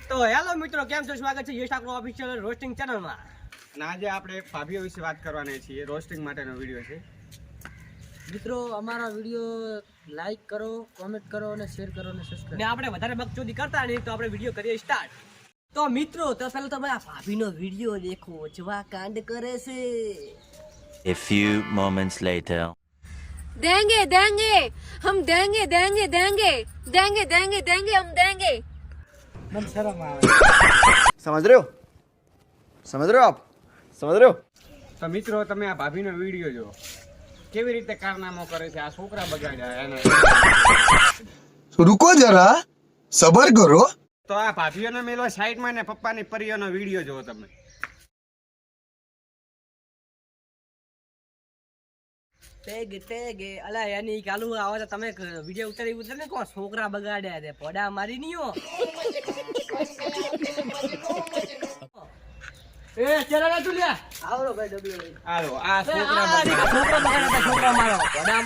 તો હેલો મિત્રો, કેમ છો? સ્વાગત છે યશ ઠાકોર ઓફિશિયલ રોસ્ટિંગ ચેનલમાં. અને આજે આપણે ભાભીઓ વિશે વાત કરવાના છીએ. રોસ્ટિંગ માટેનો વિડીયો છે. મિત્રો અમારા વિડીયો લાઈક કરો, કોમેન્ટ કરો અને શેર કરો અને સબસ્ક્રાઇબ. ને આપણે વધારે બકચોદી કરતા નહીં તો આપણે વિડીયો કરીએ સ્ટાર્ટ. તો મિત્રો, તો પહેલા તો આ ભાભીનો વિડીયો દેખો, જવા કાંડ કરે છે. A few moments later. देंगे देंगे हम देंगे देंगे देंगे देंगे देंगे देंगे हम देंगे. મને શરમ આવે. समझ रहे हो आप समझ रहे हो તો મિત્રો, તમે આ ભાભીનો વિડીયો જો કેવી રીતે કારનામો કરે છે. આ છોકરા બગાડ્યા એને. रुको जरा सबर करो. તો આ ભાભીઓને મેલો સાઈડમાં ને પપ્પાની પરીઓનો વિડીયો જો તમે. ટેગ અલા એની ચાલુ આવે તો તમે વિડીયો ઉતારી ને કોણ છોકરા બગાડ્યા છે, પોડા મારી નીઓ. એ ચલા તું લ્યા. આવરો ભાઈ ડબલ્યુ. હાલો, આ છોકરા બગાડ્યા. છોકરા બગાડ્યા, છોકરા મારો પોડા